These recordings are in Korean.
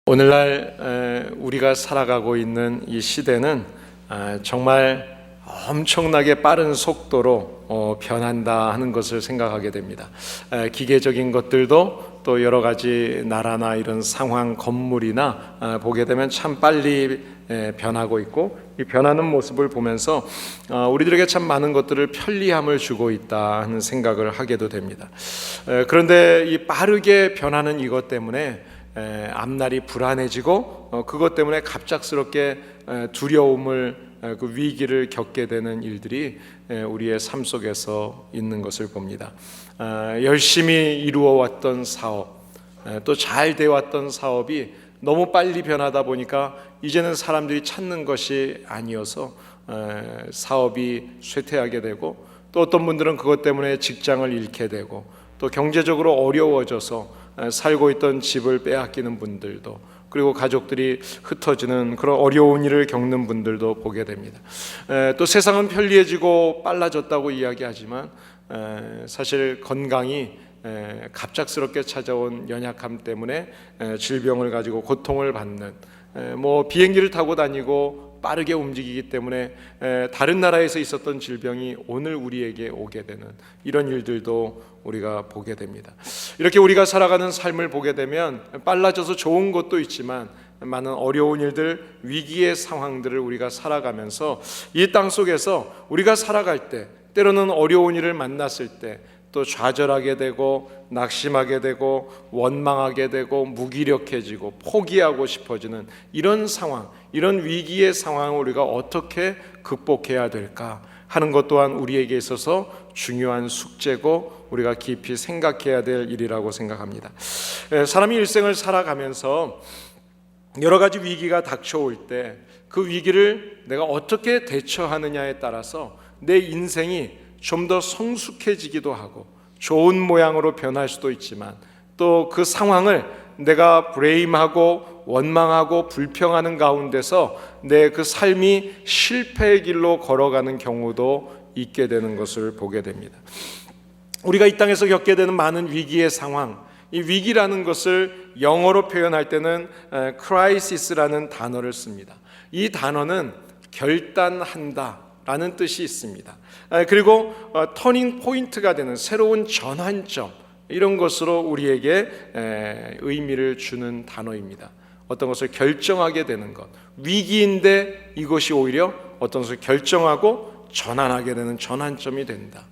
오늘날 우리가 살아가고 있는 이 시대는 정말 엄청나게 빠른 속도로 변한다 하는 것을 생각하게 됩니다. 기계적인 것들도 또 여러 가지 나라나 이런 상황, 건물이나 보게 되면 참 빨리 변하고 있고, 이 변하는 모습을 보면서 우리들에게 참 많은 것들을 편리함을 주고 있다 하는 생각을 하게도 됩니다. 그런데 이 빠르게 변하는 이것 때문에 앞날이 불안해지고 그것 때문에 갑작스럽게 두려움을, 그 위기를 겪게 되는 일들이 우리의 삶 속에서 있는 것을 봅니다. 열심히 이루어왔던 사업, 또 잘 되어왔던 사업이 너무 빨리 변하다 보니까 이제는 사람들이 찾는 것이 아니어서 사업이 쇠퇴하게 되고, 또 어떤 분들은 그것 때문에 직장을 잃게 되고, 또 경제적으로 어려워져서 살고 있던 집을 빼앗기는 분들도, 그리고 가족들이 흩어지는 그런 어려운 일을 겪는 분들도 보게 됩니다. 또 세상은 편리해지고 빨라졌다고 이야기하지만 사실 건강이 갑작스럽게 찾아온 연약함 때문에 질병을 가지고 고통을 받는, 비행기를 타고 다니고 빠르게 움직이기 때문에 다른 나라에서 있었던 질병이 오늘 우리에게 오게 되는 이런 일들도 우리가 보게 됩니다. 이렇게 우리가 살아가는 삶을 보게 되면 빨라져서 좋은 것도 있지만 많은 어려운 일들, 위기의 상황들을 우리가 살아가면서 이 땅 속에서 우리가 살아갈 때, 때로는 어려운 일을 만났을 때 또 좌절하게 되고 낙심하게 되고 원망하게 되고 무기력해지고 포기하고 싶어지는 이런 상황, 이런 위기의 상황을 우리가 어떻게 극복해야 될까 하는 것 또한 우리에게 있어서 중요한 숙제고 우리가 깊이 생각해야 될 일이라고 생각합니다. 사람이 일생을 살아가면서 여러 가지 위기가 닥쳐올 때 그 위기를 내가 어떻게 대처하느냐에 따라서 내 인생이 좀 더 성숙해지기도 하고 좋은 모양으로 변할 수도 있지만, 또 그 상황을 내가 브레임하고 원망하고 불평하는 가운데서 내 그 삶이 실패의 길로 걸어가는 경우도 있게 되는 것을 보게 됩니다. 우리가 이 땅에서 겪게 되는 많은 위기의 상황, 이 위기라는 것을 영어로 표현할 때는 crisis라는 단어를 씁니다. 이 단어는 결단한다 라는 뜻이 있습니다. 그리고 터닝 포인트가 되는 새로운 전환점, 이런 것으로 우리에게 의미를 주는 단어입니다. 어떤 것을 결정하게 되는 것, 위기인데 이것이 오히려 어떤 것을 결정하고 전환하게 되는 전환점이 된다.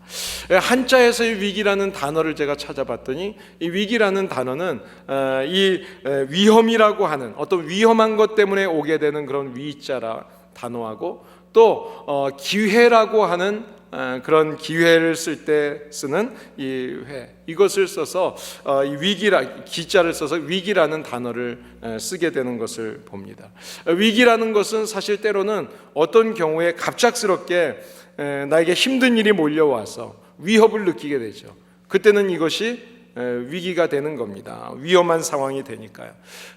한자에서의 위기라는 단어를 제가 찾아봤더니, 이 위기라는 단어는 이 위험이라고 하는 어떤 위험한 것 때문에 오게 되는 그런 위자라 단어하고, 또 기회라고 하는 그런 기회를 쓸 때 쓰는 이 회, 이것을 써서 이 위기라, 기자를 써서 위기라는 단어를 쓰게 되는 것을 봅니다. 위기라는 것은 사실 때로는 어떤 경우에 갑작스럽게 나에게 힘든 일이 몰려와서 위협을 느끼게 되죠. 그때는 이것이 위기가 되는 겁니다. 위험한 상황이 되니까요.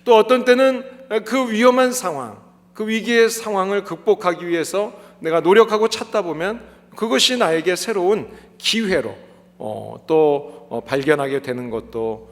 또 어떤 때는 그 위험한 상황, 그 위기의 상황을 극복하기 위해서 내가 노력하고 찾다 보면 그것이 나에게 새로운 기회로 또 발견하게 되는 것도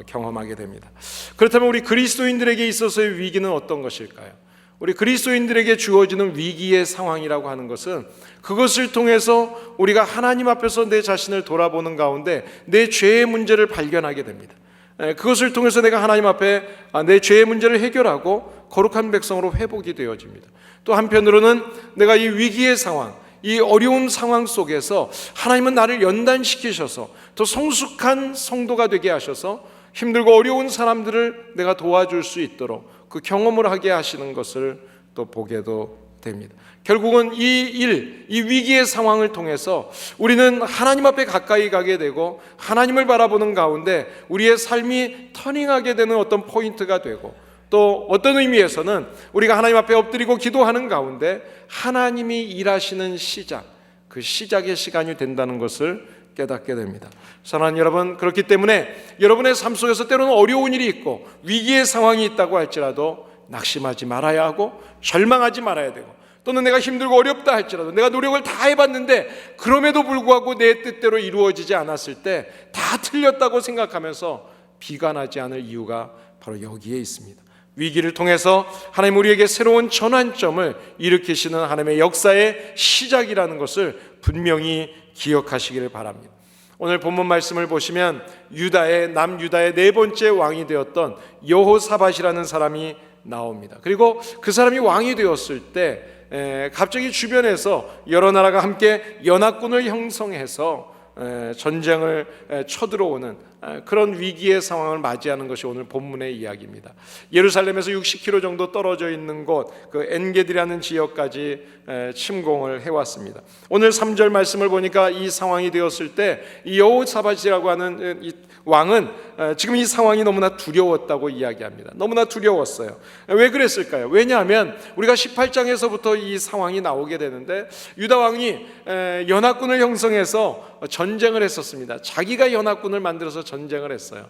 경험하게 됩니다. 그렇다면 우리 그리스도인들에게 있어서의 위기는 어떤 것일까요? 우리 그리스도인들에게 주어지는 위기의 상황이라고 하는 것은 그것을 통해서 우리가 하나님 앞에서 내 자신을 돌아보는 가운데 내 죄의 문제를 발견하게 됩니다. 그것을 통해서 내가 하나님 앞에 내 죄의 문제를 해결하고 거룩한 백성으로 회복이 되어집니다. 또 한편으로는 내가 이 위기의 상황, 이 어려운 상황 속에서 하나님은 나를 연단시키셔서 더 성숙한 성도가 되게 하셔서 힘들고 어려운 사람들을 내가 도와줄 수 있도록 그 경험을 하게 하시는 것을 또 보게도 됩니다. 결국은 이 위기의 상황을 통해서 우리는 하나님 앞에 가까이 가게 되고 하나님을 바라보는 가운데 우리의 삶이 터닝하게 되는 어떤 포인트가 되고, 또 어떤 의미에서는 우리가 하나님 앞에 엎드리고 기도하는 가운데 하나님이 일하시는 시작, 그 시작의 시간이 된다는 것을 깨닫게 됩니다. 사랑하는 여러분, 그렇기 때문에 여러분의 삶 속에서 때로는 어려운 일이 있고 위기의 상황이 있다고 할지라도 낙심하지 말아야 하고 절망하지 말아야 되고, 또는 내가 힘들고 어렵다 할지라도 내가 노력을 다 해봤는데 그럼에도 불구하고 내 뜻대로 이루어지지 않았을 때 다 틀렸다고 생각하면서 비관하지 않을 이유가 바로 여기에 있습니다. 위기를 통해서 하나님 우리에게 새로운 전환점을 일으키시는 하나님의 역사의 시작이라는 것을 분명히 기억하시기를 바랍니다. 오늘 본문 말씀을 보시면 남유다의 네 번째 왕이 되었던 여호사밧이라는 사람이 나옵니다. 그리고 그 사람이 왕이 되었을 때 갑자기 주변에서 여러 나라가 함께 연합군을 형성해서 전쟁을 쳐들어오는 그런 위기의 상황을 맞이하는 것이 오늘 본문의 이야기입니다. 예루살렘에서 60km 정도 떨어져 있는 곳 그 엔게디라는 지역까지 침공을 해왔습니다. 오늘 3절 말씀을 보니까 이 상황이 되었을 때 이 여호사밧이라고 하는 이 왕은 지금 이 상황이 너무나 두려웠다고 이야기합니다. 너무나 두려웠어요. 왜 그랬을까요? 왜냐하면 우리가 18장에서부터 이 상황이 나오게 되는데 유다 왕이 연합군을 형성해서 전쟁을 했었습니다. 자기가 연합군을 만들어서 전쟁을 했어요.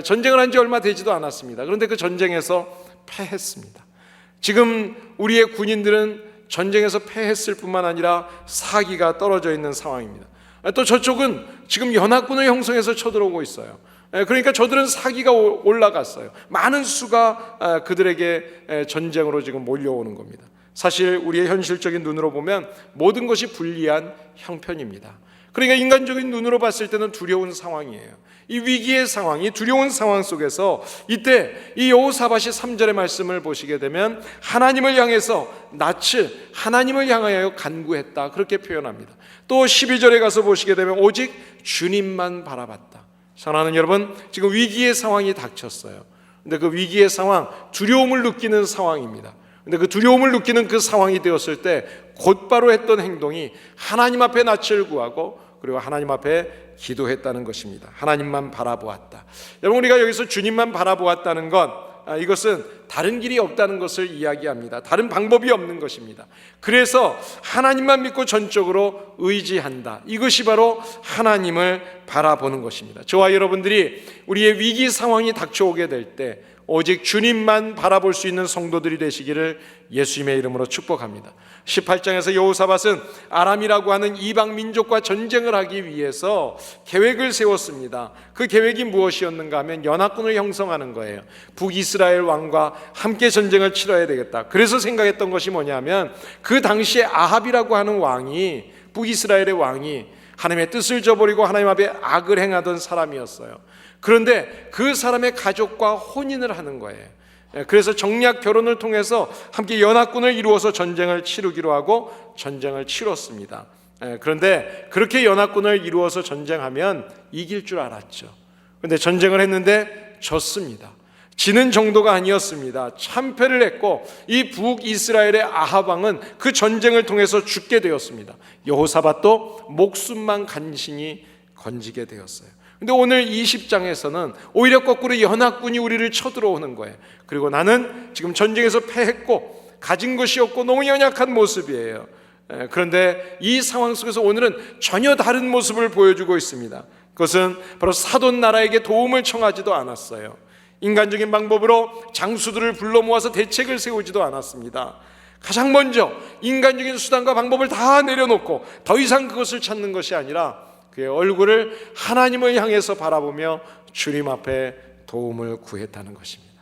전쟁을 한 지 얼마 되지도 않았습니다. 그런데 그 전쟁에서 패했습니다. 지금 우리의 군인들은 전쟁에서 패했을 뿐만 아니라 사기가 떨어져 있는 상황입니다. 또 저쪽은 지금 연합군을 형성해서 쳐들어오고 있어요. 그러니까 저들은 사기가 올라갔어요. 많은 수가 그들에게 전쟁으로 지금 몰려오는 겁니다. 사실 우리의 현실적인 눈으로 보면 모든 것이 불리한 형편입니다. 그러니까 인간적인 눈으로 봤을 때는 두려운 상황이에요. 이 위기의 상황, 이 두려운 상황 속에서 이때 이 여호사밧이 3절의 말씀을 보시게 되면 하나님을 향해서 낯을 하나님을 향하여 간구했다, 그렇게 표현합니다. 또 12절에 가서 보시게 되면 오직 주님만 바라봤다. 사랑하는 여러분, 지금 위기의 상황이 닥쳤어요. 근데 그 위기의 상황, 두려움을 느끼는 상황입니다. 근데 그 두려움을 느끼는 그 상황이 되었을 때 곧바로 했던 행동이 하나님 앞에 낯을 구하고 그리고 하나님 앞에 기도했다는 것입니다. 하나님만 바라보았다. 여러분, 우리가 여기서 주님만 바라보았다는 건 이것은 다른 길이 없다는 것을 이야기합니다. 다른 방법이 없는 것입니다. 그래서 하나님만 믿고 전적으로 의지한다. 이것이 바로 하나님을 바라보는 것입니다. 저와 여러분들이 우리의 위기 상황이 닥쳐오게 될 때 오직 주님만 바라볼 수 있는 성도들이 되시기를 예수님의 이름으로 축복합니다. 18장에서 여호사밧은 아람이라고 하는 이방 민족과 전쟁을 하기 위해서 계획을 세웠습니다. 그 계획이 무엇이었는가 하면 연합군을 형성하는 거예요. 북이스라엘 왕과 함께 전쟁을 치러야 되겠다. 그래서 생각했던 것이 뭐냐면 그 당시에 아합이라고 하는 왕이, 북이스라엘의 왕이 하나님의 뜻을 저버리고 하나님 앞에 악을 행하던 사람이었어요. 그런데 그 사람의 가족과 혼인을 하는 거예요. 그래서 정략 결혼을 통해서 함께 연합군을 이루어서 전쟁을 치르기로 하고 전쟁을 치렀습니다. 그런데 그렇게 연합군을 이루어서 전쟁하면 이길 줄 알았죠. 그런데 전쟁을 했는데 졌습니다. 지는 정도가 아니었습니다. 참패를 했고 이 북이스라엘의 아합 왕은 그 전쟁을 통해서 죽게 되었습니다. 여호사밧도 목숨만 간신히 건지게 되었어요. 근데 오늘 20장에서는 오히려 거꾸로 연합군이 우리를 쳐들어오는 거예요. 그리고 나는 지금 전쟁에서 패했고 가진 것이 없고 너무 연약한 모습이에요. 그런데 이 상황 속에서 오늘은 전혀 다른 모습을 보여주고 있습니다. 그것은 바로 사돈 나라에게 도움을 청하지도 않았어요. 인간적인 방법으로 장수들을 불러 모아서 대책을 세우지도 않았습니다. 가장 먼저 인간적인 수단과 방법을 다 내려놓고 더 이상 그것을 찾는 것이 아니라 그의 얼굴을 하나님을 향해서 바라보며 주님 앞에 도움을 구했다는 것입니다.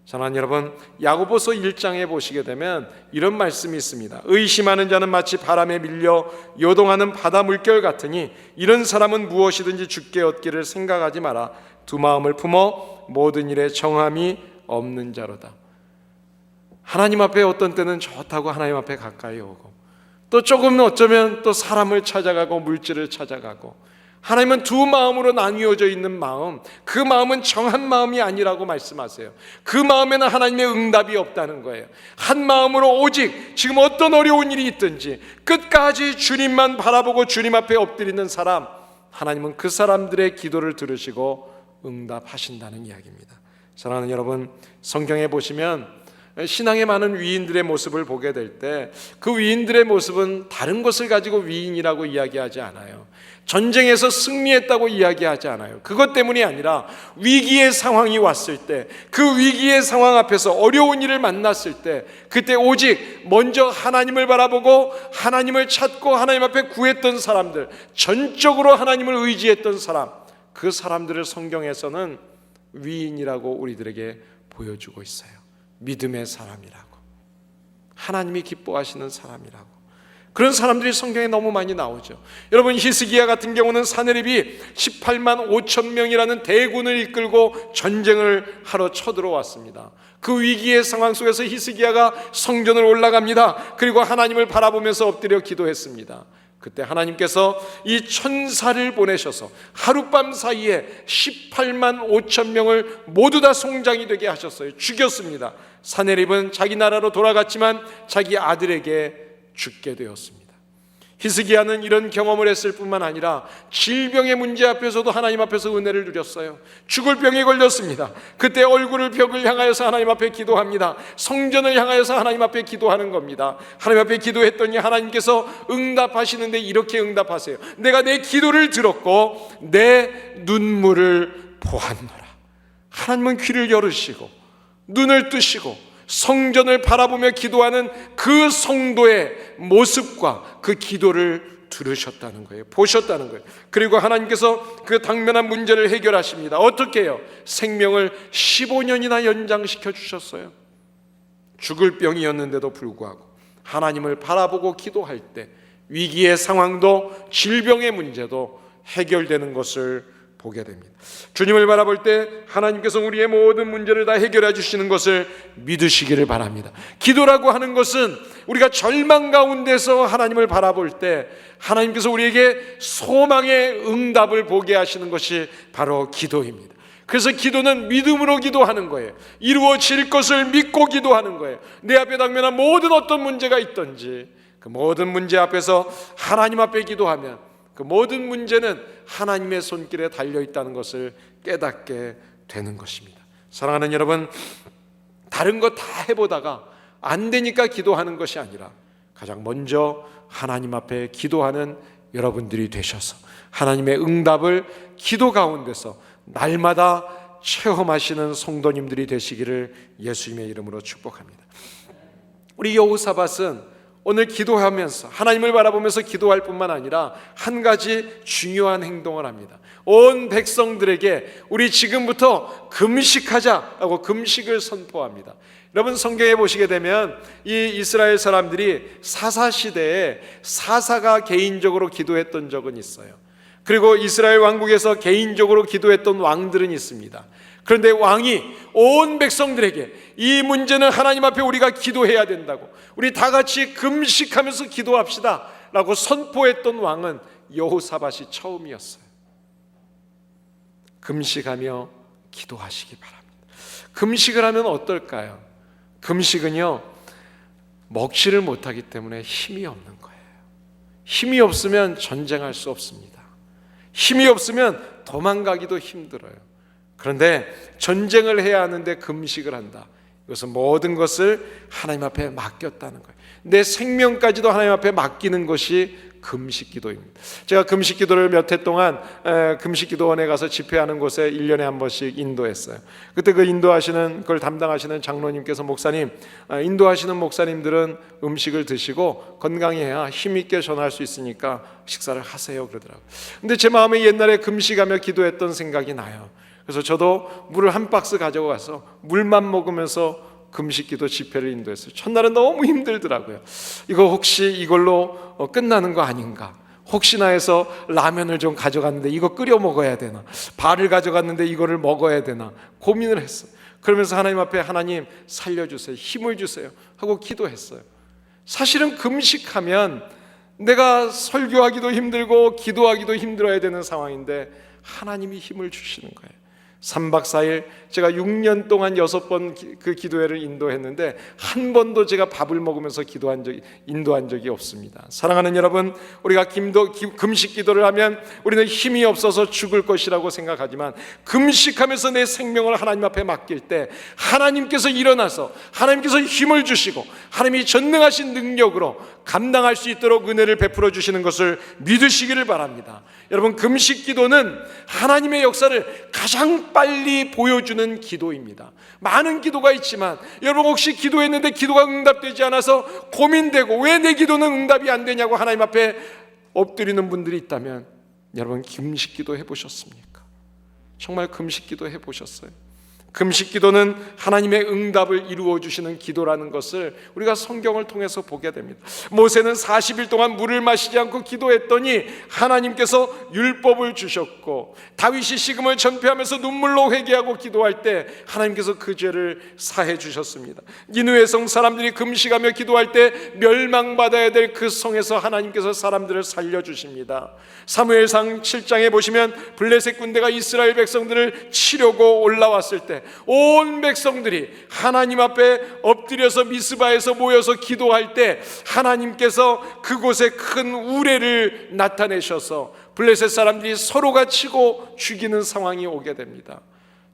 사랑하는 여러분, 야고보서 1장에 보시게 되면 이런 말씀이 있습니다. 의심하는 자는 마치 바람에 밀려 요동하는 바다 물결 같으니 이런 사람은 무엇이든지 주께 얻기를 생각하지 마라. 두 마음을 품어 모든 일에 정함이 없는 자로다. 하나님 앞에 어떤 때는 좋다고 하나님 앞에 가까이 오고 또 조금 어쩌면 또 사람을 찾아가고 물질을 찾아가고 하나님은 두 마음으로 나뉘어져 있는 마음, 그 마음은 정한 마음이 아니라고 말씀하세요. 그 마음에는 하나님의 응답이 없다는 거예요. 한 마음으로 오직 지금 어떤 어려운 일이 있든지 끝까지 주님만 바라보고 주님 앞에 엎드리는 사람, 하나님은 그 사람들의 기도를 들으시고 응답하신다는 이야기입니다. 사랑하는 여러분, 성경에 보시면 신앙의 많은 위인들의 모습을 보게 될 때 그 위인들의 모습은 다른 것을 가지고 위인이라고 이야기하지 않아요. 전쟁에서 승리했다고 이야기하지 않아요. 그것 때문이 아니라 위기의 상황이 왔을 때, 그 위기의 상황 앞에서 어려운 일을 만났을 때 그때 오직 먼저 하나님을 바라보고 하나님을 찾고 하나님 앞에 구했던 사람들, 전적으로 하나님을 의지했던 사람, 그 사람들을 성경에서는 위인이라고 우리들에게 보여주고 있어요. 믿음의 사람이라고, 하나님이 기뻐하시는 사람이라고. 그런 사람들이 성경에 너무 많이 나오죠. 여러분, 히스기야 같은 경우는 사내립이 18만 5천 명이라는 대군을 이끌고 전쟁을 하러 쳐들어왔습니다. 그 위기의 상황 속에서 히스기야가 성전을 올라갑니다. 그리고 하나님을 바라보면서 엎드려 기도했습니다. 그때 하나님께서 이 천사를 보내셔서 하룻밤 사이에 18만 5천 명을 모두 다 송장이 되게 하셨어요. 죽였습니다. 사내립은 자기 나라로 돌아갔지만 자기 아들에게 죽게 되었습니다. 히스기야는 이런 경험을 했을 뿐만 아니라 질병의 문제 앞에서도 하나님 앞에서 은혜를 누렸어요. 죽을 병에 걸렸습니다. 그때 얼굴을 벽을 향하여서 하나님 앞에 기도합니다. 성전을 향하여서 하나님 앞에 기도하는 겁니다. 하나님 앞에 기도했더니 하나님께서 응답하시는데 이렇게 응답하세요. 내가 내 기도를 들었고 내 눈물을 보았노라. 하나님은 귀를 열으시고 눈을 뜨시고 성전을 바라보며 기도하는 그 성도의 모습과 그 기도를 들으셨다는 거예요. 보셨다는 거예요. 그리고 하나님께서 그 당면한 문제를 해결하십니다. 어떻게 해요? 생명을 15년이나 연장시켜 주셨어요. 죽을 병이었는데도 불구하고 하나님을 바라보고 기도할 때 위기의 상황도 질병의 문제도 해결되는 것을 보게 됩니다. 주님을 바라볼 때 하나님께서 우리의 모든 문제를 다 해결해 주시는 것을 믿으시기를 바랍니다. 기도라고 하는 것은 우리가 절망 가운데서 하나님을 바라볼 때 하나님께서 우리에게 소망의 응답을 보게 하시는 것이 바로 기도입니다. 그래서 기도는 믿음으로 기도하는 거예요. 이루어질 것을 믿고 기도하는 거예요. 내 앞에 당면한 모든 어떤 문제가 있든지 그 모든 문제 앞에서 하나님 앞에 기도하면 그 모든 문제는 하나님의 손길에 달려있다는 것을 깨닫게 되는 것입니다. 사랑하는 여러분, 다른 거 다 해보다가 안 되니까 기도하는 것이 아니라 가장 먼저 하나님 앞에 기도하는 여러분들이 되셔서 하나님의 응답을 기도 가운데서 날마다 체험하시는 성도님들이 되시기를 예수님의 이름으로 축복합니다. 우리 여호사밧은 오늘 기도하면서 하나님을 바라보면서 기도할 뿐만 아니라 한 가지 중요한 행동을 합니다. 온 백성들에게 우리 지금부터 금식하자라고 금식을 선포합니다. 여러분, 성경에 보시게 되면 이 이스라엘 사람들이 사사 시대에 사사가 개인적으로 기도했던 적은 있어요. 그리고 이스라엘 왕국에서 개인적으로 기도했던 왕들은 있습니다. 그런데 왕이 온 백성들에게 이 문제는 하나님 앞에 우리가 기도해야 된다고, 우리 다 같이 금식하면서 기도합시다 라고 선포했던 왕은 여호사밧이 처음이었어요. 금식하며 기도하시기 바랍니다. 금식을 하면 어떨까요? 금식은요, 먹지를 못하기 때문에 힘이 없는 거예요. 힘이 없으면 전쟁할 수 없습니다. 힘이 없으면 도망가기도 힘들어요. 그런데 전쟁을 해야 하는데 금식을 한다. 이것은 모든 것을 하나님 앞에 맡겼다는 거예요. 내 생명까지도 하나님 앞에 맡기는 것이 금식기도입니다. 제가 금식기도를 몇 해 동안 금식기도원에 가서 집회하는 곳에 1년에 한 번씩 인도했어요. 그때 그 인도하시는, 그걸 담당하시는 장로님께서, 목사님, 인도하시는 목사님들은 음식을 드시고 건강해야 힘있게 전할 수 있으니까 식사를 하세요 그러더라고요. 근데 제 마음에 옛날에 금식하며 기도했던 생각이 나요. 그래서 저도 물을 한 박스 가져가서 물만 먹으면서 금식기도 집회를 인도했어요. 첫날은 너무 힘들더라고요. 이거 혹시 이걸로 끝나는 거 아닌가? 혹시나 해서 라면을 좀 가져갔는데 이거 끓여 먹어야 되나? 밥을 가져갔는데 이거를 먹어야 되나? 고민을 했어요. 그러면서 하나님 앞에, 하나님 살려주세요, 힘을 주세요 하고 기도했어요. 사실은 금식하면 내가 설교하기도 힘들고 기도하기도 힘들어야 되는 상황인데 하나님이 힘을 주시는 거예요. 3박 4일 제가 6년 동안 6번 그 기도회를 인도했는데 한 번도 제가 밥을 먹으면서 인도한 적이 없습니다. 사랑하는 여러분, 우리가 금식 기도를 하면 우리는 힘이 없어서 죽을 것이라고 생각하지만 금식하면서 내 생명을 하나님 앞에 맡길 때 하나님께서 일어나서 하나님께서 힘을 주시고 하나님이 전능하신 능력으로 감당할 수 있도록 은혜를 베풀어 주시는 것을 믿으시기를 바랍니다. 여러분, 금식 기도는 하나님의 역사를 가장 빨리 보여주는 기도입니다. 많은 기도가 있지만 여러분, 혹시 기도했는데 기도가 응답되지 않아서 고민되고 왜 내 기도는 응답이 안 되냐고 하나님 앞에 엎드리는 분들이 있다면 여러분, 금식 기도 해보셨습니까? 정말 금식 기도 해보셨어요? 금식 기도는 하나님의 응답을 이루어 주시는 기도라는 것을 우리가 성경을 통해서 보게 됩니다. 모세는 40일 동안 물을 마시지 않고 기도했더니 하나님께서 율법을 주셨고, 다윗이 식음을 전폐하면서 눈물로 회개하고 기도할 때 하나님께서 그 죄를 사해 주셨습니다. 니느웨 성 사람들이 금식하며 기도할 때 멸망받아야 될 그 성에서 하나님께서 사람들을 살려주십니다. 사무엘상 7장에 보시면 블레셋 군대가 이스라엘 백성들을 치려고 올라왔을 때 온 백성들이 하나님 앞에 엎드려서 미스바에서 모여서 기도할 때 하나님께서 그곳에 큰 우레를 나타내셔서 블레셋 사람들이 서로가 치고 죽이는 상황이 오게 됩니다.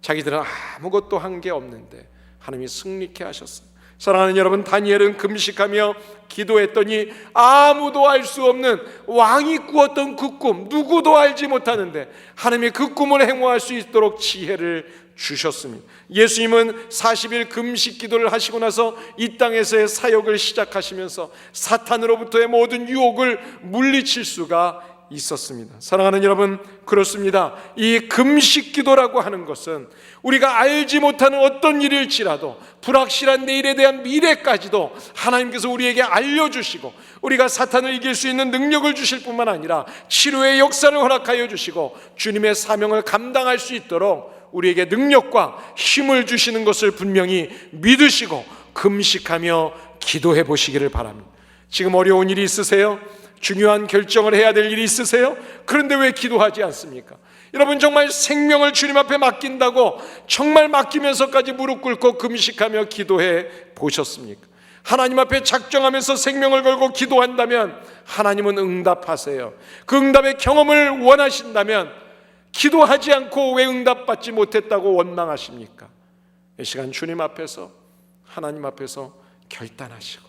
자기들은 아무것도 한 게 없는데 하나님이 승리케 하셨어요. 사랑하는 여러분, 다니엘은 금식하며 기도했더니 아무도 알 수 없는 왕이 꾸었던 그 꿈, 누구도 알지 못하는데 하나님이 그 꿈을 행하할 수 있도록 지혜를 주셨습니다. 예수님은 40일 금식 기도를 하시고 나서 이 땅에서의 사역을 시작하시면서 사탄으로부터의 모든 유혹을 물리칠 수가 있었습니다. 사랑하는 여러분, 그렇습니다. 이 금식 기도라고 하는 것은 우리가 알지 못하는 어떤 일일지라도 불확실한 내일에 대한 미래까지도 하나님께서 우리에게 알려주시고 우리가 사탄을 이길 수 있는 능력을 주실 뿐만 아니라 치료의 역사를 허락하여 주시고 주님의 사명을 감당할 수 있도록 우리에게 능력과 힘을 주시는 것을 분명히 믿으시고 금식하며 기도해 보시기를 바랍니다. 지금 어려운 일이 있으세요? 중요한 결정을 해야 될 일이 있으세요? 그런데 왜 기도하지 않습니까? 여러분, 정말 생명을 주님 앞에 맡긴다고 정말 맡기면서까지 무릎 꿇고 금식하며 기도해 보셨습니까? 하나님 앞에 작정하면서 생명을 걸고 기도한다면 하나님은 응답하세요. 그 응답의 경험을 원하신다면 기도하지 않고 왜 응답받지 못했다고 원망하십니까? 이 시간 주님 앞에서, 하나님 앞에서 결단하시고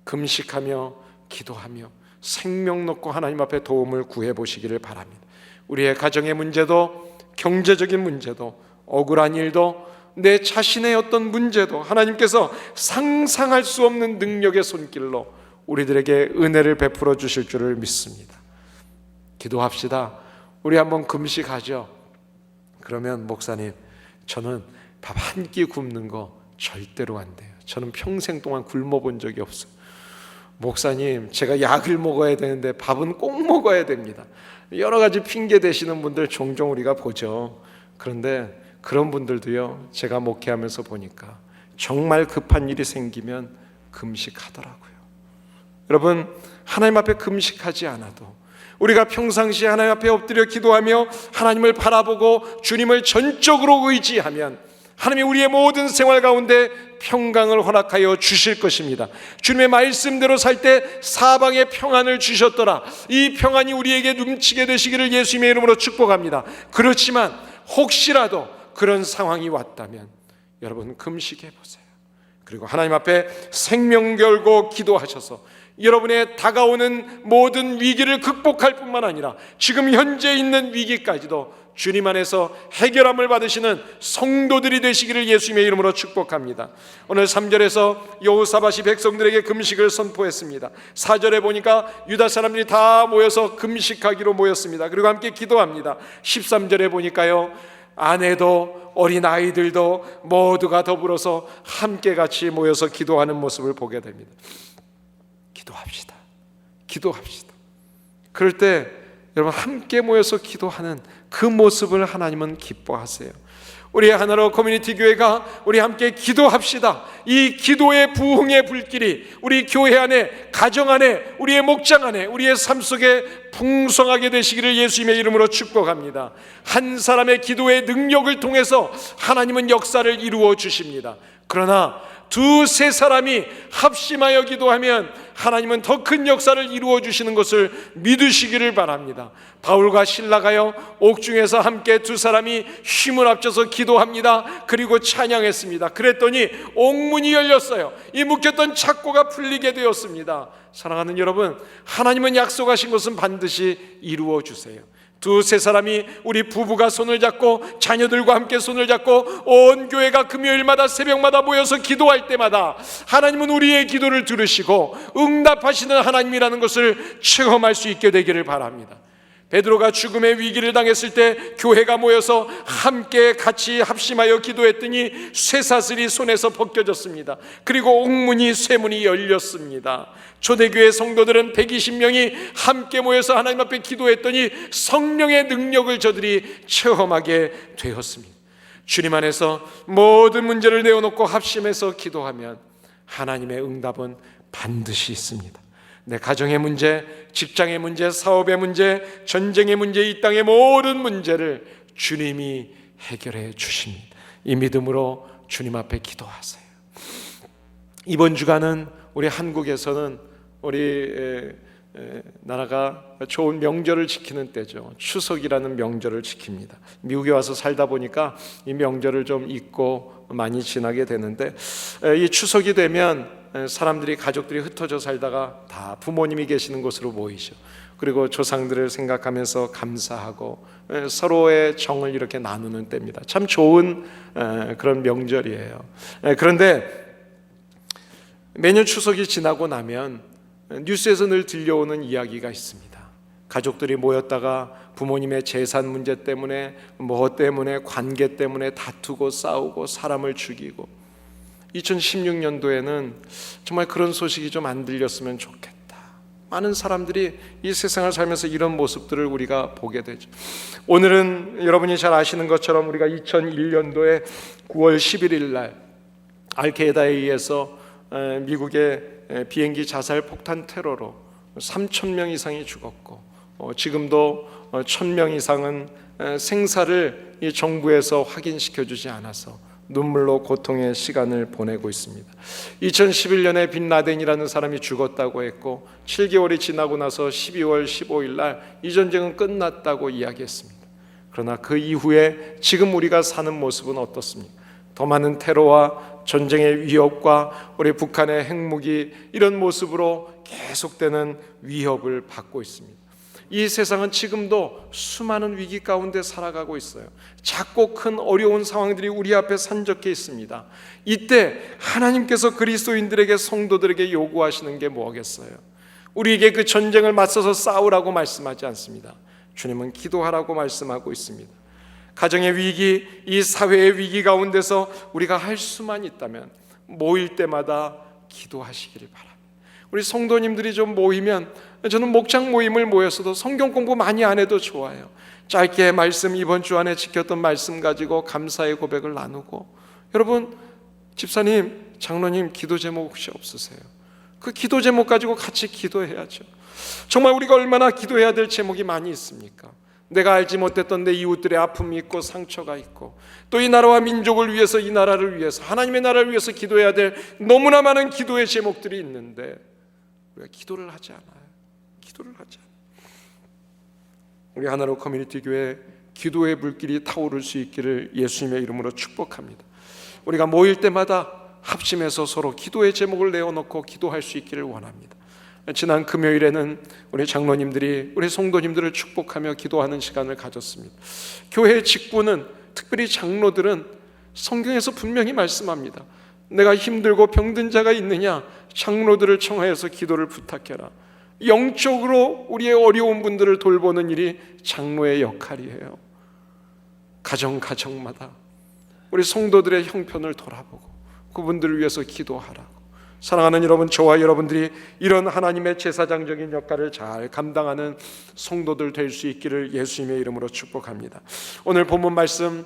금식하며 기도하며 생명 놓고 하나님 앞에 도움을 구해 보시기를 바랍니다. 우리의 가정의 문제도, 경제적인 문제도, 억울한 일도, 내 자신의 어떤 문제도 하나님께서 상상할 수 없는 능력의 손길로 우리들에게 은혜를 베풀어 주실 줄을 믿습니다. 기도합시다. 우리 한번 금식하죠. 그러면 목사님, 저는 밥 한 끼 굶는 거 절대로 안 돼요. 저는 평생 동안 굶어 본 적이 없어요. 목사님, 제가 약을 먹어야 되는데 밥은 꼭 먹어야 됩니다. 여러 가지 핑계 대시는 분들 종종 우리가 보죠. 그런데 그런 분들도요, 제가 목회하면서 보니까 정말 급한 일이 생기면 금식하더라고요. 여러분, 하나님 앞에 금식하지 않아도 우리가 평상시에 하나님 앞에 엎드려 기도하며 하나님을 바라보고 주님을 전적으로 의지하면 하나님이 우리의 모든 생활 가운데 평강을 허락하여 주실 것입니다. 주님의 말씀대로 살 때 사방에 평안을 주셨더라. 이 평안이 우리에게 넘치게 되시기를 예수님의 이름으로 축복합니다. 그렇지만 혹시라도 그런 상황이 왔다면 여러분, 금식해 보세요. 그리고 하나님 앞에 생명 걸고 기도하셔서 여러분의 다가오는 모든 위기를 극복할 뿐만 아니라 지금 현재 있는 위기까지도 주님 안에서 해결함을 받으시는 성도들이 되시기를 예수님의 이름으로 축복합니다. 오늘 3절에서 여호사밧이 백성들에게 금식을 선포했습니다. 4절에 보니까 유다 사람들이 다 모여서 금식하기로 모였습니다. 그리고 함께 기도합니다. 13절에 보니까요, 아내도 어린 아이들도 모두가 더불어서 함께 같이 모여서 기도하는 모습을 보게 됩니다. 기도합시다. 기도합시다. 그럴 때 여러분, 함께 모여서 기도하는 그 모습을 하나님은 기뻐하세요. 우리 하나로 커뮤니티 교회가 우리 함께 기도합시다. 이 기도의 부흥의 불길이 우리 교회 안에, 가정 안에, 우리의 목장 안에, 우리의 삶 속에 풍성하게 되시기를 예수님의 이름으로 축복합니다. 한 사람의 기도의 능력을 통해서 하나님은 역사를 이루어 주십니다. 그러나 두세 사람이 합심하여 기도하면 하나님은 더 큰 역사를 이루어 주시는 것을 믿으시기를 바랍니다. 바울과 실라가요, 옥중에서 함께 두 사람이 힘을 합쳐서 기도합니다. 그리고 찬양했습니다. 그랬더니 옥문이 열렸어요. 이 묶였던 착고가 풀리게 되었습니다. 사랑하는 여러분, 하나님은 약속하신 것은 반드시 이루어 주세요. 두세 사람이, 우리 부부가 손을 잡고 자녀들과 함께 손을 잡고 온 교회가 금요일마다 새벽마다 모여서 기도할 때마다 하나님은 우리의 기도를 들으시고 응답하시는 하나님이라는 것을 체험할 수 있게 되기를 바랍니다. 베드로가 죽음의 위기를 당했을 때 교회가 모여서 함께 같이 합심하여 기도했더니 쇠사슬이 손에서 벗겨졌습니다. 그리고 옥문이 쇠문이 열렸습니다. 초대교회 성도들은 120명이 함께 모여서 하나님 앞에 기도했더니 성령의 능력을 저들이 체험하게 되었습니다. 주님 안에서 모든 문제를 내어놓고 합심해서 기도하면 하나님의 응답은 반드시 있습니다. 내 가정의 문제, 직장의 문제, 사업의 문제, 전쟁의 문제, 이 땅의 모든 문제를 주님이 해결해 주십니다. 이 믿음으로 주님 앞에 기도하세요. 이번 주간은 우리 한국에서는 우리 나라가 좋은 명절을 지키는 때죠. 추석이라는 명절을 지킵니다. 미국에 와서 살다 보니까 이 명절을 좀 잊고 많이 지나게 되는데, 이 추석이 되면 사람들이, 가족들이 흩어져 살다가 다 부모님이 계시는 곳으로 모이죠. 그리고 조상들을 생각하면서 감사하고 서로의 정을 이렇게 나누는 때입니다. 참 좋은 그런 명절이에요. 그런데 매년 추석이 지나고 나면 뉴스에서 늘 들려오는 이야기가 있습니다. 가족들이 모였다가 부모님의 재산 문제 때문에, 뭐 때문에, 관계 때문에 다투고 싸우고 사람을 죽이고, 2016년도에는 정말 그런 소식이 좀 안 들렸으면 좋겠다. 많은 사람들이 이 세상을 살면서 이런 모습들을 우리가 보게 되죠. 오늘은 여러분이 잘 아시는 것처럼 우리가 2001년도에 9월 11일 날 알케이다에 의해서 미국의 비행기 자살 폭탄 테러로 3,000명 이상이 죽었고, 지금도 1,000명 이상은 생사를 이 정부에서 확인시켜 주지 않아서 눈물로 고통의 시간을 보내고 있습니다. 2011년에 빈 라덴이라는 사람이 죽었다고 했고, 7개월이 지나고 나서 12월 15일 날 이 전쟁은 끝났다고 이야기했습니다. 그러나 그 이후에 지금 우리가 사는 모습은 어떻습니까? 더 많은 테러와 전쟁의 위협과 우리 북한의 핵무기, 이런 모습으로 계속되는 위협을 받고 있습니다. 이 세상은 지금도 수많은 위기 가운데 살아가고 있어요. 작고 큰 어려운 상황들이 우리 앞에 산적해 있습니다. 이때 하나님께서 그리스도인들에게, 성도들에게 요구하시는 게 뭐겠어요? 우리에게 그 전쟁을 맞서서 싸우라고 말씀하지 않습니다. 주님은 기도하라고 말씀하고 있습니다. 가정의 위기, 이 사회의 위기 가운데서 우리가 할 수만 있다면 모일 때마다 기도하시기를 바랍니다. 우리 성도님들이 좀 모이면, 저는 목장 모임을 모였어도 성경 공부 많이 안 해도 좋아요. 짧게 말씀, 이번 주 안에 지켰던 말씀 가지고 감사의 고백을 나누고, 여러분 집사님, 장로님 기도 제목 혹시 없으세요? 그 기도 제목 가지고 같이 기도해야죠. 정말 우리가 얼마나 기도해야 될 제목이 많이 있습니까? 내가 알지 못했던 내 이웃들의 아픔이 있고 상처가 있고, 또 이 나라와 민족을 위해서, 이 나라를 위해서, 하나님의 나라를 위해서 기도해야 될 너무나 많은 기도의 제목들이 있는데 우리가 기도를 하지 않아요. 기도를 하지 않아요. 우리 하나로 커뮤니티 교회 기도의 불길이 타오를 수 있기를 예수님의 이름으로 축복합니다. 우리가 모일 때마다 합심해서 서로 기도의 제목을 내어놓고 기도할 수 있기를 원합니다. 지난 금요일에는 우리 장로님들이 우리 성도님들을 축복하며 기도하는 시간을 가졌습니다. 교회 직분은, 특별히 장로들은 성경에서 분명히 말씀합니다. 내가 힘들고 병든 자가 있느냐, 장로들을 청하여서 기도를 부탁해라. 영적으로 우리의 어려운 분들을 돌보는 일이 장로의 역할이에요. 가정마다 우리 성도들의 형편을 돌아보고 그분들을 위해서 기도하라고. 사랑하는 여러분, 저와 여러분들이 이런 하나님의 제사장적인 역할을 잘 감당하는 성도들 될 수 있기를 예수님의 이름으로 축복합니다. 오늘 본문 말씀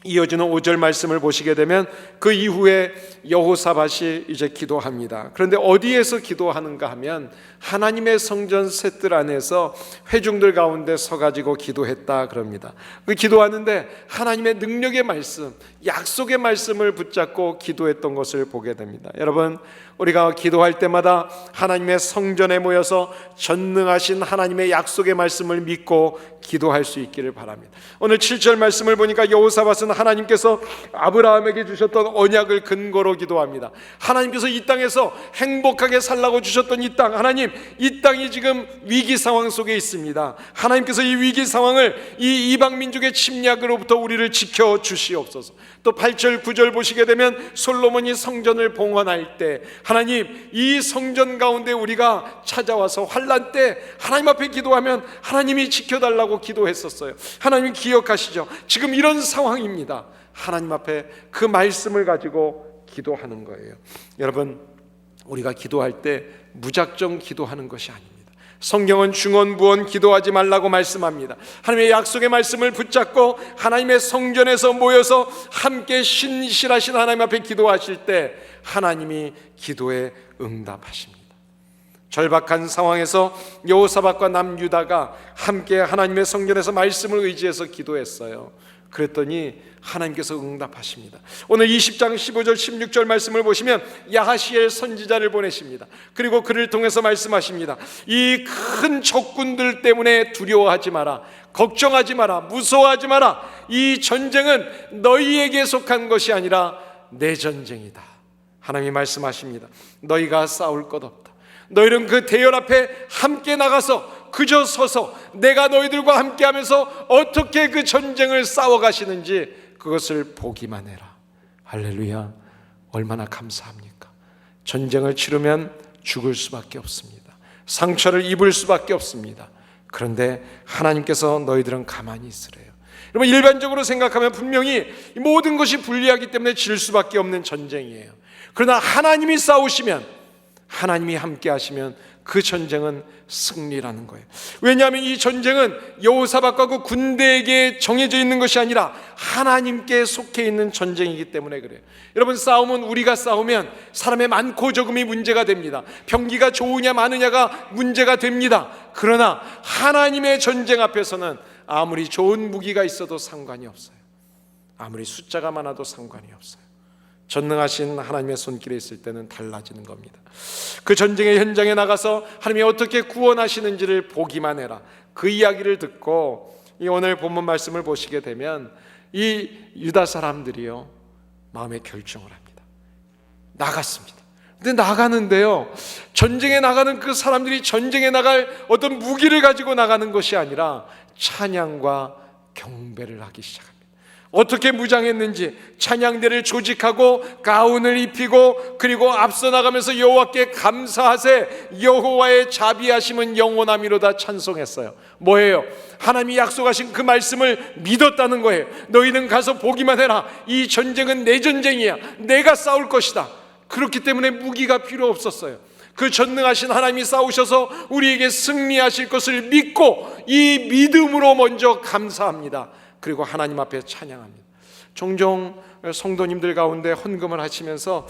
이어지는 5절 말씀을 보시게 되면 그 이후에 여호사밧이 이제 기도합니다. 그런데 어디에서 기도하는가 하면 하나님의 성전 셋들 안에서 회중들 가운데 서가지고 기도했다 그럽니다. 그 기도하는데 하나님의 능력의 말씀, 약속의 말씀을 붙잡고 기도했던 것을 보게 됩니다. 여러분, 우리가 기도할 때마다 하나님의 성전에 모여서 전능하신 하나님의 약속의 말씀을 믿고 기도할 수 있기를 바랍니다. 오늘 7절 말씀을 보니까 여호사밧은 그것은 하나님께서 아브라함에게 주셨던 언약을 근거로 기도합니다. 하나님께서 이 땅에서 행복하게 살라고 주셨던 이 땅, 하나님, 이 땅이 지금 위기 상황 속에 있습니다. 하나님께서 이 위기 상황을 이 이방 민족의 침략으로부터 우리를 지켜 주시옵소서. 또 8절 9절 보시게 되면 솔로몬이 성전을 봉헌할 때 하나님, 이 성전 가운데 우리가 찾아와서 환난 때 하나님 앞에 기도하면 하나님이 지켜달라고 기도했었어요. 하나님 기억하시죠? 지금 이런 상황입니다. 하나님 앞에 그 말씀을 가지고 기도하는 거예요. 여러분, 우리가 기도할 때 무작정 기도하는 것이 아닙니다. 성경은 중언부언 기도하지 말라고 말씀합니다. 하나님의 약속의 말씀을 붙잡고 하나님의 성전에서 모여서 함께 신실하신 하나님 앞에 기도하실 때 하나님이 기도에 응답하십니다. 절박한 상황에서 여호사밧과 남유다가 함께 하나님의 성전에서 말씀을 의지해서 기도했어요. 그랬더니 하나님께서 응답하십니다. 오늘 20장 15절 16절 말씀을 보시면 야하시엘 선지자를 보내십니다. 그리고 그를 통해서 말씀하십니다. 이 큰 적군들 때문에 두려워하지 마라, 걱정하지 마라, 무서워하지 마라. 이 전쟁은 너희에게 속한 것이 아니라 내 전쟁이다. 하나님이 말씀하십니다. 너희가 싸울 것 없다. 너희는 그 대열 앞에 함께 나가서 그저 서서 내가 너희들과 함께 하면서 어떻게 그 전쟁을 싸워가시는지 그것을 보기만 해라. 할렐루야. 얼마나 감사합니까? 전쟁을 치르면 죽을 수밖에 없습니다. 상처를 입을 수밖에 없습니다. 그런데 하나님께서 너희들은 가만히 있으래요. 여러분, 일반적으로 생각하면 분명히 모든 것이 불리하기 때문에 질 수밖에 없는 전쟁이에요. 그러나 하나님이 싸우시면, 하나님이 함께 하시면 그 전쟁은 승리라는 거예요. 왜냐하면 이 전쟁은 여호사밧과 그 군대에게 정해져 있는 것이 아니라 하나님께 속해 있는 전쟁이기 때문에 그래요. 여러분, 싸움은 우리가 싸우면 사람의 많고 적음이 문제가 됩니다. 병기가 좋으냐 마느냐가 문제가 됩니다. 그러나 하나님의 전쟁 앞에서는 아무리 좋은 무기가 있어도 상관이 없어요. 아무리 숫자가 많아도 상관이 없어요. 전능하신 하나님의 손길에 있을 때는 달라지는 겁니다. 그 전쟁의 현장에 나가서 하나님이 어떻게 구원하시는지를 보기만 해라. 그 이야기를 듣고 이 오늘 본문 말씀을 보시게 되면 이 유다 사람들이요, 마음의 결정을 합니다. 나갔습니다. 근데 나가는데요, 전쟁에 나가는 그 사람들이 전쟁에 나갈 어떤 무기를 가지고 나가는 것이 아니라 찬양과 경배를 하기 시작합니다. 어떻게 무장했는지 찬양대를 조직하고 가운을 입히고 그리고 앞서 나가면서 여호와께 감사하세, 여호와의 자비하심은 영원하미로다 찬송했어요. 뭐예요? 하나님이 약속하신 그 말씀을 믿었다는 거예요. 너희는 가서 보기만 해라. 이 전쟁은 내 전쟁이야. 내가 싸울 것이다. 그렇기 때문에 무기가 필요 없었어요. 그 전능하신 하나님이 싸우셔서 우리에게 승리하실 것을 믿고 이 믿음으로 먼저 감사합니다. 그리고 하나님 앞에 찬양합니다. 종종 성도님들 가운데 헌금을 하시면서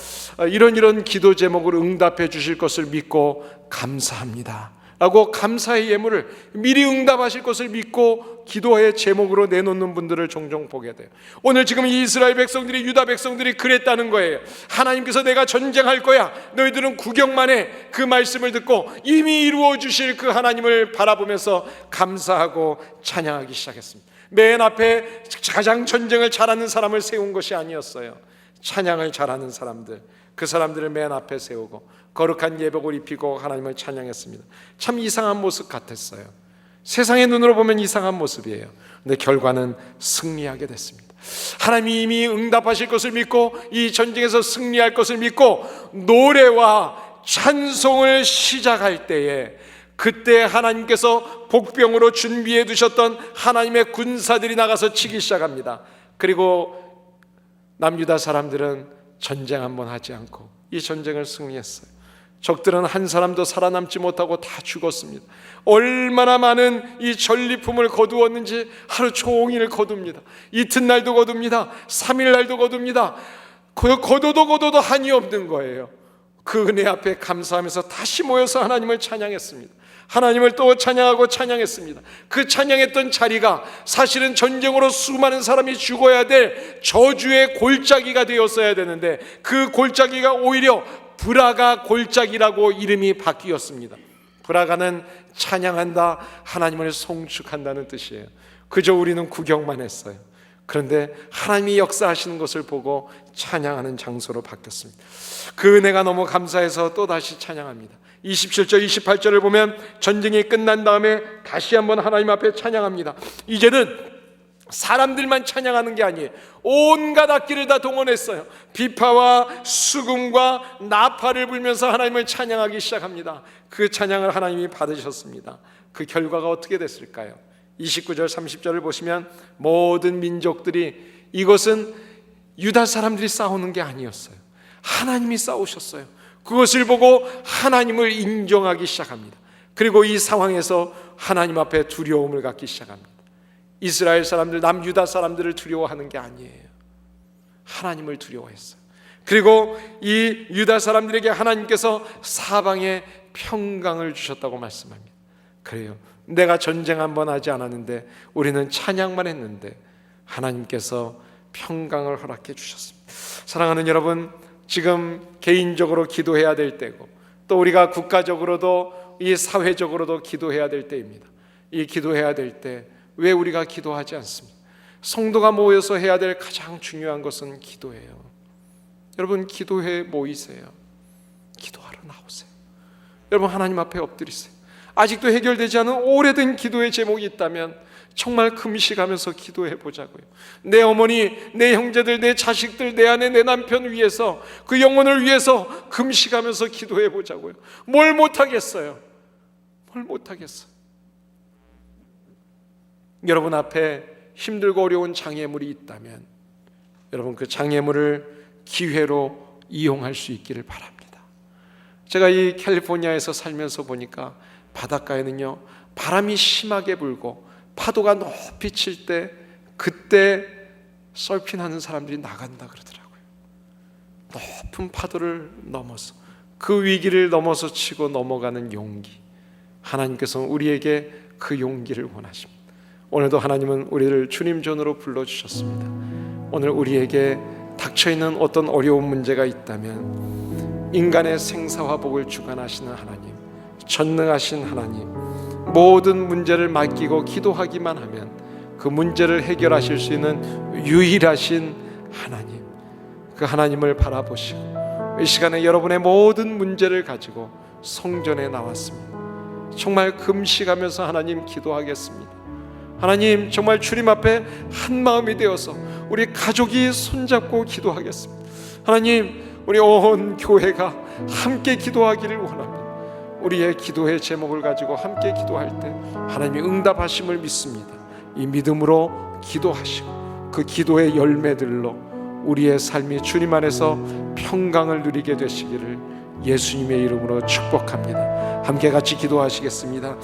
이런 기도 제목을 응답해 주실 것을 믿고 감사합니다 라고 감사의 예물을 미리 응답하실 것을 믿고 기도의 제목으로 내놓는 분들을 종종 보게 돼요. 오늘 지금 이 이스라엘 백성들이, 유다 백성들이 그랬다는 거예요. 하나님께서 내가 전쟁할 거야, 너희들은 구경만 해. 그 말씀을 듣고 이미 이루어 주실 그 하나님을 바라보면서 감사하고 찬양하기 시작했습니다. 맨 앞에 가장 전쟁을 잘하는 사람을 세운 것이 아니었어요. 찬양을 잘하는 사람들, 그 사람들을 맨 앞에 세우고 거룩한 예복을 입히고 하나님을 찬양했습니다. 참 이상한 모습 같았어요. 세상의 눈으로 보면 이상한 모습이에요. 근데 결과는 승리하게 됐습니다. 하나님이 이미 응답하실 것을 믿고 이 전쟁에서 승리할 것을 믿고 노래와 찬송을 시작할 때에, 그때 하나님께서 복병으로 준비해 두셨던 하나님의 군사들이 나가서 치기 시작합니다. 그리고 남유다 사람들은 전쟁 한번 하지 않고 이 전쟁을 승리했어요. 적들은 한 사람도 살아남지 못하고 다 죽었습니다. 얼마나 많은 이 전리품을 거두었는지 하루 종일 거둡니다. 이튿날도 거둡니다. 3일날도 거둡니다. 거둬도 한이 없는 거예요. 그 은혜 앞에 감사하면서 다시 모여서 하나님을 찬양했습니다. 하나님을 또 찬양하고 찬양했습니다. 그 찬양했던 자리가 사실은 전쟁으로 수많은 사람이 죽어야 될 저주의 골짜기가 되었어야 되는데 그 골짜기가 오히려 브라가 골짜기라고 이름이 바뀌었습니다. 브라가는 찬양한다, 하나님을 송축한다는 뜻이에요. 그저 우리는 구경만 했어요. 그런데 하나님이 역사하시는 것을 보고 찬양하는 장소로 바뀌었습니다. 그 은혜가 너무 감사해서 또다시 찬양합니다. 27절 28절을 보면 전쟁이 끝난 다음에 다시 한번 하나님 앞에 찬양합니다. 이제는 사람들만 찬양하는 게 아니에요. 온갖 악기를 다 동원했어요. 비파와 수금과 나팔을 불면서 하나님을 찬양하기 시작합니다. 그 찬양을 하나님이 받으셨습니다. 그 결과가 어떻게 됐을까요? 29절 30절을 보시면 모든 민족들이, 이것은 유다 사람들이 싸우는 게 아니었어요. 하나님이 싸우셨어요. 그것을 보고 하나님을 인정하기 시작합니다. 그리고 이 상황에서 하나님 앞에 두려움을 갖기 시작합니다. 이스라엘 사람들, 남유다 사람들을 두려워하는 게 아니에요. 하나님을 두려워했어요. 그리고 이 유다 사람들에게 하나님께서 사방에 평강을 주셨다고 말씀합니다. 그래요. 내가 전쟁 한번 하지 않았는데, 우리는 찬양만 했는데 하나님께서 평강을 허락해 주셨습니다. 사랑하는 여러분, 지금 개인적으로 기도해야 될 때고, 또 우리가 국가적으로도, 이 사회적으로도 기도해야 될 때입니다. 이 기도해야 될 때 왜 우리가 기도하지 않습니까? 성도가 모여서 해야 될 가장 중요한 것은 기도예요. 여러분, 기도회에 모이세요. 기도하러 나오세요. 여러분, 하나님 앞에 엎드리세요. 아직도 해결되지 않은 오래된 기도의 제목이 있다면 정말 금식하면서 기도해 보자고요. 내 어머니, 내 형제들, 내 자식들, 내 아내, 내 남편 위해서, 그 영혼을 위해서 금식하면서 기도해 보자고요. 뭘 못하겠어요? 뭘 못하겠어요? 여러분 앞에 힘들고 어려운 장애물이 있다면 여러분 그 장애물을 기회로 이용할 수 있기를 바랍니다. 제가 이 캘리포니아에서 살면서 보니까 바닷가에는요, 바람이 심하게 불고 파도가 높이 칠 때, 그때 서핑하는 사람들이 나간다 그러더라고요. 높은 파도를 넘어서, 그 위기를 넘어서 치고 넘어가는 용기, 하나님께서는 우리에게 그 용기를 원하십니다. 오늘도 하나님은 우리를 주님 전으로 불러주셨습니다. 오늘 우리에게 닥쳐있는 어떤 어려운 문제가 있다면 인간의 생사화 복을 주관하시는 하나님, 전능하신 하나님, 모든 문제를 맡기고 기도하기만 하면 그 문제를 해결하실 수 있는 유일하신 하나님, 그 하나님을 바라보시고 이 시간에 여러분의 모든 문제를 가지고 성전에 나왔습니다. 정말 금식하면서 하나님 기도하겠습니다. 하나님, 정말 주님 앞에 한 마음이 되어서 우리 가족이 손잡고 기도하겠습니다. 하나님, 우리 온 교회가 함께 기도하기를 원합니다. 우리의 기도의 제목을 가지고 함께 기도할 때 하나님이 응답하심을 믿습니다. 이 믿음으로 기도하시고 그 기도의 열매들로 우리의 삶이 주님 안에서 평강을 누리게 되시기를 예수님의 이름으로 축복합니다. 함께 같이 기도하시겠습니다.